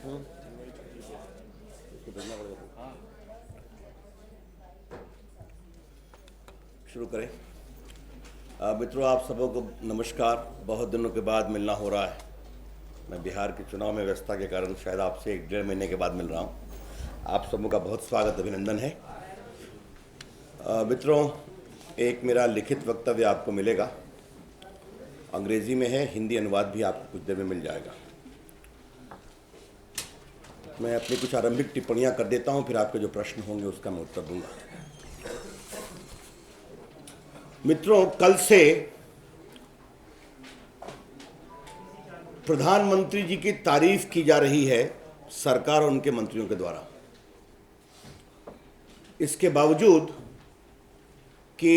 शुरू करें। मित्रों, आप सबों को नमस्कार। बहुत दिनों के बाद मिलना हो रहा है। मैं बिहार के चुनाव में व्यस्तता के कारण शायद आपसे 1-1.5 महीने के बाद मिल रहा हूं। आप सबों का बहुत स्वागत, अभिनंदन है। मित्रों, एक मेरा लिखित वक्तव्य आपको मिलेगा, अंग्रेजी में है, हिंदी अनुवाद भी आपको कुछ देर में मिल जाएगा। मैं अपनी कुछ आरंभिक टिप्पणियां कर देता हूं, फिर आपके जो प्रश्न होंगे उसका मैं उत्तर दूंगा। मित्रों, कल से प्रधानमंत्री जी की तारीफ की जा रही है सरकार और उनके मंत्रियों के द्वारा। इसके बावजूद कि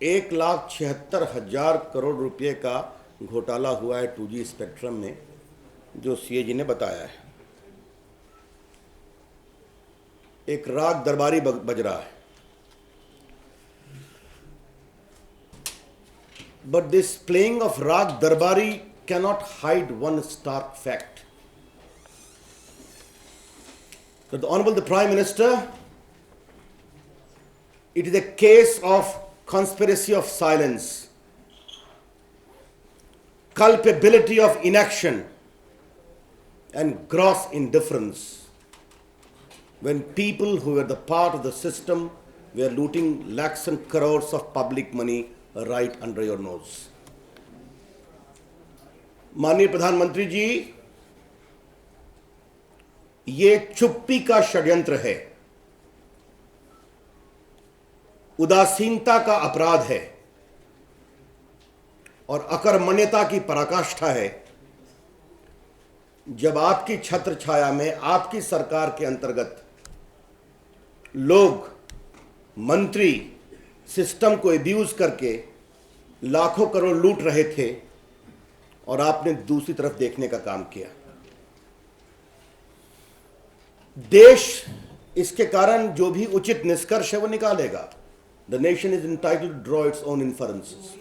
1,76,000 करोड़ रुपए का घोटाला हुआ है 2G स्पेक्ट्रम में, जो CAG ने बताया है, एक राग दरबारी बज रहा है। But this playing of Rag Darbari cannot hide one stark fact. That the Honorable the Prime Minister, it is a case of conspiracy of silence, culpability of inaction, and gross indifference. When people who were the part of the system were looting lakhs and crores of public money right under your nose. माननीय प्रधानमंत्री जी, ये चुप्पी का षड्यंत्र है, उदासीनता का अपराध है और अकर्मण्यता की पराकाष्ठा है जब आपकी छत्र छाया में आपकी सरकार के अंतर्गत लोग, मंत्री सिस्टम को एब्यूज करके लाखों करोड़ लूट रहे थे और आपने दूसरी तरफ देखने का काम किया। देश इसके कारण जो भी उचित निष्कर्ष है वो निकालेगा। The nation is entitled to draw its own inferences.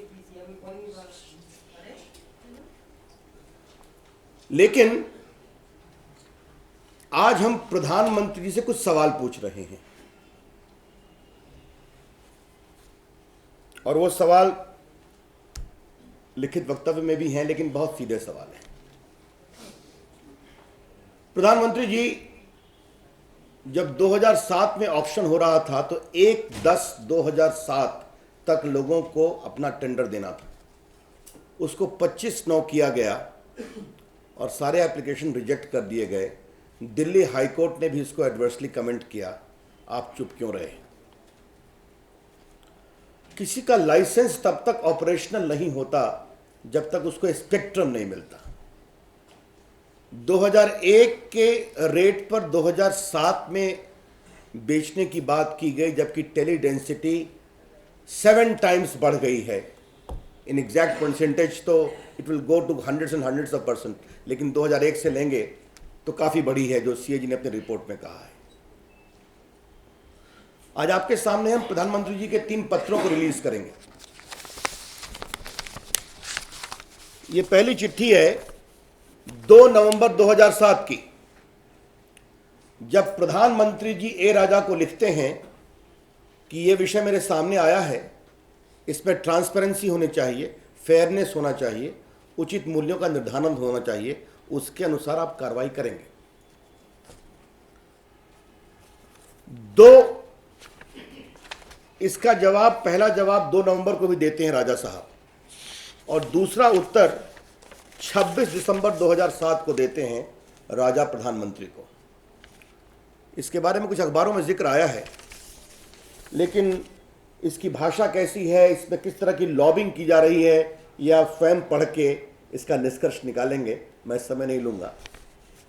लेकिन आज हम प्रधानमंत्री जी से कुछ सवाल पूछ रहे हैं और वो सवाल लिखित वक्तव्य में भी हैं, लेकिन बहुत सीधे सवाल हैं। प्रधानमंत्री जी, जब 2007 में ऑप्शन हो रहा था तो 1/10/2007 तक लोगों को अपना टेंडर देना था। उसको 25/9 किया गया और सारे एप्लीकेशन रिजेक्ट कर दिए गए। दिल्ली हाईकोर्ट ने भी इसको एडवर्सली कमेंट किया। आप चुप क्यों रहे? किसी का लाइसेंस तब तक ऑपरेशनल नहीं होता जब तक उसको स्पेक्ट्रम नहीं मिलता। 2001 के रेट पर 2007 में बेचने की बात की गई, जबकि टेली डेंसिटी 7 टाइम्स बढ़ गई है। इन एग्जैक्ट परसेंटेज तो it will go to hundreds and hundreds of percent, लेकिन 2001 से लेंगे तो काफ़ी बड़ी है, जो CAG ने अपने रिपोर्ट में कहा है। आज आपके सामने हम प्रधानमंत्री जी के 3 पत्रों को रिलीज करेंगे। ये पहली चिट्ठी है 2 नवंबर 2007 की, जब प्रधानमंत्री जी A राजा को लिखते हैं कि ये विषय मेरे सामने आया है, इसमें ट्रांसपेरेंसी होनी चाहिए, फेयरनेस होना चाहिए, उचित मूल्यों का निर्धारण होना चाहिए, उसके अनुसार आप कार्रवाई करेंगे। इसका जवाब, पहला जवाब 2 नवंबर को भी देते हैं राजा साहब, और दूसरा उत्तर 26 दिसंबर 2007 को देते हैं राजा प्रधानमंत्री को। इसके बारे में कुछ अखबारों में जिक्र आया है, लेकिन इसकी भाषा कैसी है, इसमें किस तरह की लॉबिंग की जा रही है, या स्वयं पढ़ के इसका निष्कर्ष निकालेंगे। मैं समय नहीं लूंगा,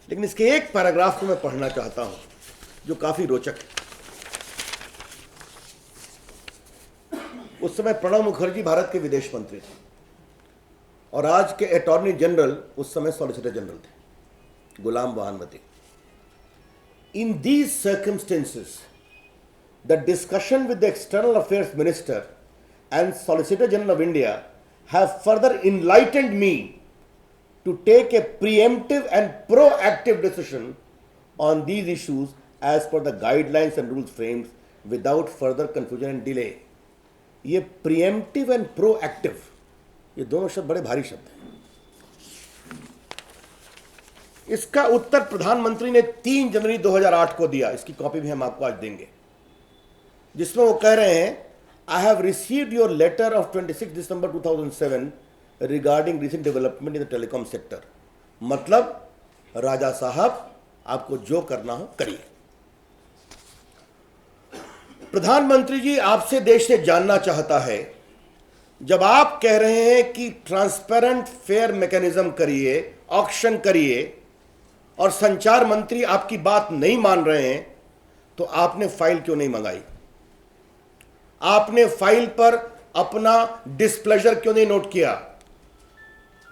लेकिन इसके एक पैराग्राफ को मैं पढ़ना चाहता हूं जो काफी रोचक है। उस समय प्रणब मुखर्जी भारत के विदेश मंत्री थे और आज के अटॉर्नी जनरल उस समय सॉलिसिटर जनरल थे, Ghulam Vahanvati. In these circumstances the discussion with the external affairs minister and solicitor general of India have further enlightened me to take a preemptive and proactive decision on these issues as per the guidelines and rules framed without further confusion and delay. ये preemptive and proactive, ये दोनों शब्द बड़े भारी शब्द हैं। इसका उत्तर प्रधानमंत्री ने 3 जनवरी 2008 को दिया, इसकी कॉपी भी हम आपको आज देंगे, जिसमें वो कह रहे हैं, I have received your letter of 26 December 2007 regarding recent development in the telecom sector. मतलब राजा साहब आपको जो करना हो करिए। प्रधानमंत्री जी आपसे देश से जानना चाहता है, जब आप कह रहे हैं कि ट्रांसपेरेंट फेयर मैकेनिज्म करिए, ऑक्शन करिए, और संचार मंत्री आपकी बात नहीं मान रहे हैं, तो आपने फाइल क्यों नहीं मंगाई? आपने फाइल पर अपना डिस्प्लेजर क्यों नहीं नोट किया?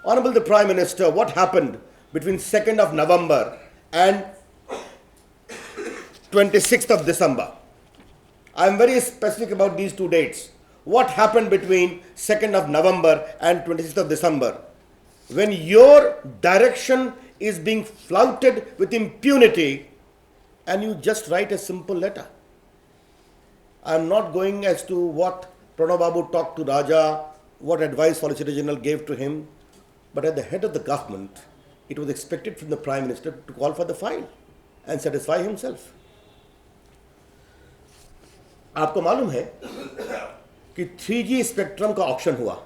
Honorable the Prime Minister, what happened between 2nd of November and 26th of December? I am very specific about these 2 dates. What happened between 2nd of November and 26th of December? When your direction is being flouted with impunity and you just write a simple letter. I am not going as to what Pranab Babu talked to Raja, what advice Solicitor General gave to him, but at the head of the government, it was expected from the Prime Minister to call for the file and satisfy himself. आपको मालूम है कि 3G spectrum का auction हुआ,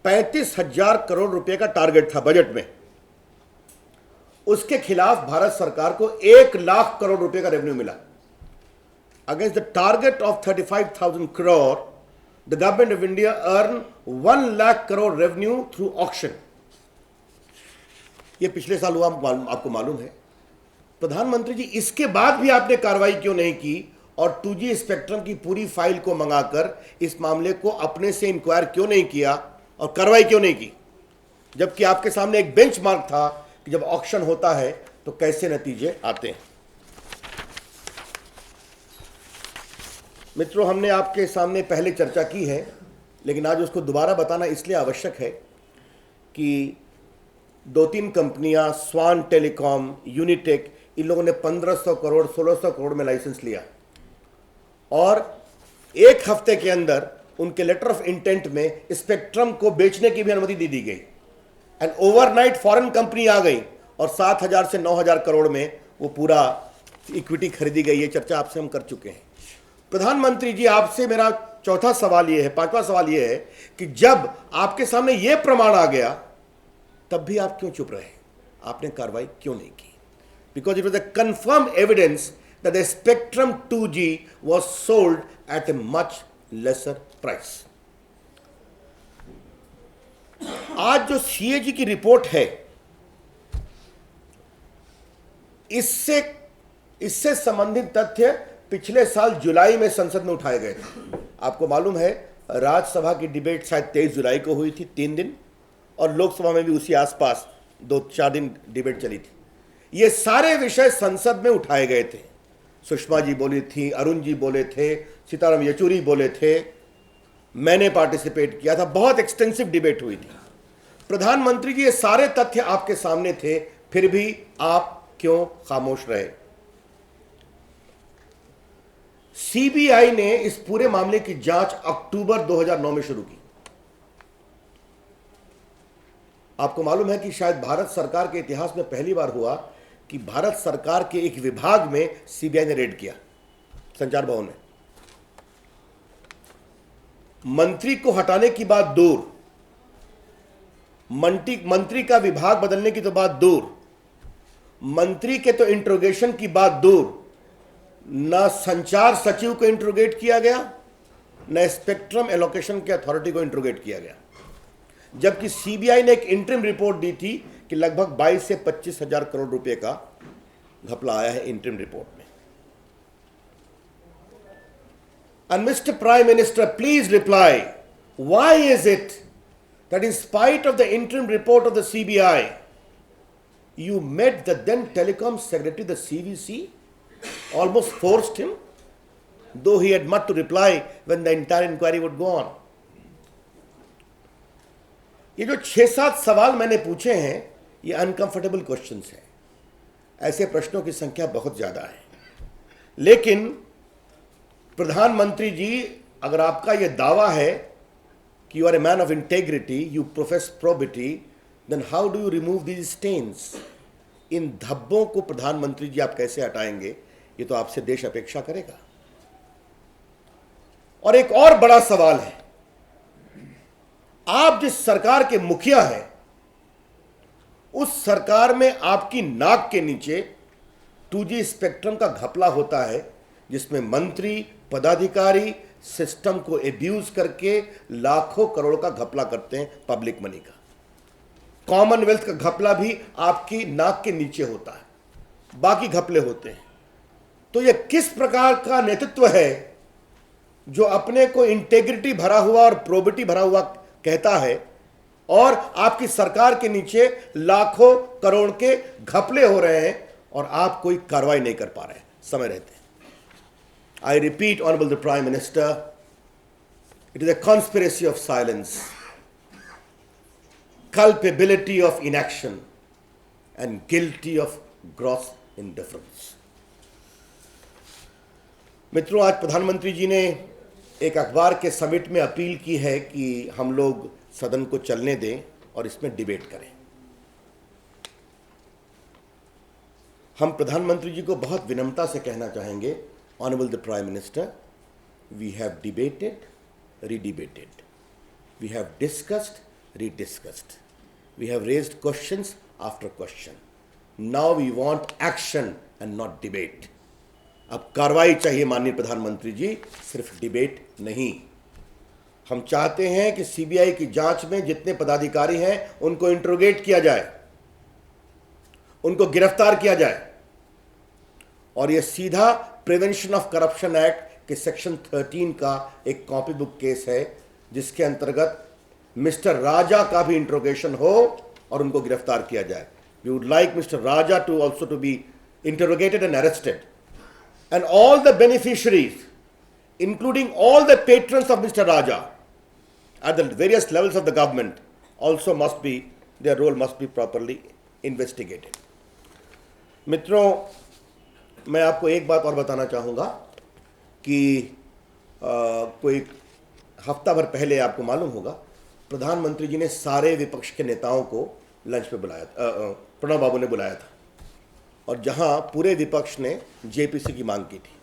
35,000 करोड़ रुपए का target था budget में। उसके खिलाफ भारत सरकार को 1 लाख करोड़ रुपए का रेवेन्यू मिला। Against the target of 35,000 crore, the government of India earned 1 lakh crore revenue through auction. ये पिछले साल हुआ, आपको मालूम है। प्रधानमंत्री जी, इसके बाद भी आपने कार्रवाई क्यों नहीं की और 2G स्पेक्ट्रम की पूरी फाइल को मंगाकर इस मामले को अपने से इंक्वायर क्यों नहीं किया और कार्रवाई क्यों नहीं की, जबकि आपके सामने एक बेंचमार्क था कि जब ऑक्शन होता है तो कैसे नतीजे आते हैं। मित्रों, हमने आपके सामने पहले चर्चा की है, लेकिन आज उसको दोबारा बताना इसलिए आवश्यक है कि 2-3 कंपनियां, स्वान टेलीकॉम, यूनिटेक, इन लोगों ने 1500 करोड़ 1600 करोड़ में लाइसेंस लिया और 1 हफ्ते के अंदर उनके लेटर ऑफ इंटेंट में स्पेक्ट्रम को बेचने की भी अनुमति दी गई। एंड ओवरनाइट फॉरेन कंपनी आ गई और 7,000 से 9,000 करोड़ में वो पूरा इक्विटी खरीदी गई। ये चर्चा आपसे हम कर चुके हैं। प्रधानमंत्री जी, आपसे मेरा चौथा सवाल ये है, 5वां सवाल ये है कि जब आपके सामने ये प्रमाण आ गया तब भी आप क्यों चुप रहे? आपने कार्रवाई क्यों नहीं की? Because it was a confirm evidence that the spectrum 2G was sold at a much laser price. आज जो CAG की रिपोर्ट है, इससे संबंधित तथ्य पिछले साल जुलाई में संसद में उठाए गए थे। आपको मालूम है, राज्यसभा की डिबेट शायद 23 जुलाई को हुई थी, 3 दिन, और लोकसभा में भी उसी आसपास 2-4 दिन डिबेट चली थी। ये सारे विषय संसद में उठाए गए थे। सुषमा जी बोली थी, अरुण जी बोले थे, सीताराम येचुरी बोले थे, मैंने पार्टिसिपेट किया था, बहुत एक्सटेंसिव डिबेट हुई थी। प्रधानमंत्री जी, ये सारे तथ्य आपके सामने थे, फिर भी आप क्यों खामोश रहे? CBI ने इस पूरे मामले की जांच अक्टूबर 2009 में शुरू की। आपको मालूम है कि शायद भारत सरकार के इतिहास में पहली बार हुआ कि भारत सरकार के एक विभाग में CBI ने रेड किया, संचार भवन में। मंत्री को हटाने की बात दूर, मंत्री का विभाग बदलने की तो बात दूर, मंत्री के तो इंट्रोगेशन की बात दूर, ना संचार सचिव को इंट्रोगेट किया गया, न स्पेक्ट्रम एलोकेशन के अथॉरिटी को इंट्रोगेट किया गया, जबकि CBI ने एक इंटरिम रिपोर्ट दी थी कि लगभग 22 से 25,000 करोड़ रुपए का घपला आया है इंटरिम रिपोर्ट में। And Mr. Prime Minister, please reply, why is it that in spite of the interim report of the CBI, you met the then Telecom Secretary, the CVC, almost forced him, though he had much to reply when the entire inquiry would go on. ये जो 6-7 सवाल मैंने पूछे हैं ये uncomfortable questions हैं। ऐसे प्रश्नों की संख्या बहुत ज़्यादा है, लेकिन प्रधानमंत्री जी, अगर आपका यह दावा है कि you are a man of integrity, you profess probity, then how do you remove these stains? इन धब्बों को प्रधानमंत्री जी आप कैसे हटाएंगे, ये तो आपसे देश अपेक्षा करेगा। और एक और बड़ा सवाल है, आप जिस सरकार के मुखिया हैं उस सरकार में आपकी नाक के नीचे 2G स्पेक्ट्रम का घपला होता है, जिसमें मंत्री पदाधिकारी सिस्टम को एब्यूज करके लाखों करोड़ का घपला करते हैं पब्लिक मनी का। कॉमनवेल्थ का घपला भी आपकी नाक के नीचे होता है, बाकी घपले होते हैं। तो यह किस प्रकार का नेतृत्व है जो अपने को इंटेग्रिटी भरा हुआ और प्रोबिटी भरा हुआ कहता है, और आपकी सरकार के नीचे लाखों करोड़ के घपले हो रहे हैं और आप कोई कार्रवाई नहीं कर पा रहे हैं समय रहते। I repeat, Honorable the Prime Minister, it is a conspiracy of silence, culpability of inaction, and guilty of gross indifference. मित्रों, आज प्रधानमंत्री जी ने एक अखबार के समिट में अपील की है कि हम लोग सदन को चलने दें और इसमें डिबेट करें। हम प्रधानमंत्री जी को बहुत विनम्रता से कहना चाहेंगे, Honorable the Prime Minister, we have debated, redebated. We have discussed, rediscussed. We have raised questions after question. Now we want action and not debate. अब कार्रवाई चाहिए माननीय प्रधानमंत्री जी, सिर्फ डिबेट नहीं। हम चाहते हैं कि सीबीआई की जांच में जितने पदाधिकारी हैं उनको इंट्रोगेट किया जाए, उनको गिरफ्तार किया जाए, और यह सीधा प्रिवेंशन ऑफ करप्शन एक्ट के सेक्शन 13 का एक कॉपी बुक केस है, जिसके अंतर्गत मिस्टर राजा का भी इंट्रोगेशन हो और उनको गिरफ्तार किया जाए। We would like mister Raja to also to be interrogated and arrested, and all the beneficiaries including all the patrons of mister Raja at the various levels of the government also must be, their role must be properly investigated. मित्रों, मैं आपको एक बात और बताना चाहूँगा कि कोई हफ्ता भर पहले आपको मालूम होगा प्रधानमंत्री जी ने सारे विपक्ष के नेताओं को लंच पे बुलाया, प्रणब बाबू ने बुलाया था, और जहां पूरे विपक्ष ने जेपीसी की मांग की थी,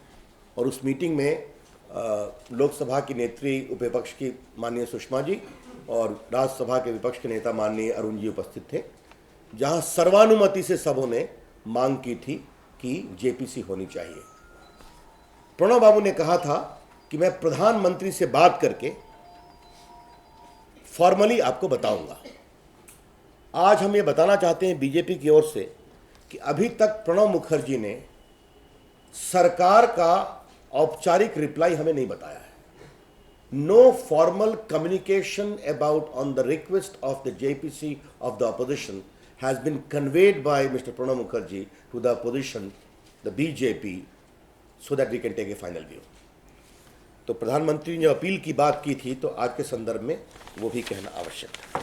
और उस मीटिंग में लोकसभा की नेत्री उपविपक्ष की माननीय सुषमा जी और राज्यसभा के विपक्ष के नेता माननीय अरुण जी उपस्थित थे, जहां सर्वानुमति से सबों ने मांग की थी कि जेपीसी होनी चाहिए। प्रणब बाबू ने कहा था कि मैं प्रधानमंत्री से बात करके फॉर्मली आपको बताऊंगा। आज हम ये बताना चाहते हैं बीजेपी की ओर से कि अभी तक प्रणब मुखर्जी ने सरकार का औपचारिक रिप्लाई हमें नहीं बताया है। No formal communication about on the request of the JPC of the opposition has been conveyed by Mr Pranab Mukherjee to the opposition, the BJP, so that we can take a final view. तो प्रधानमंत्री ने appeal की बात की थी, तो आज के संदर्भ में वो भी कहना आवश्यक है।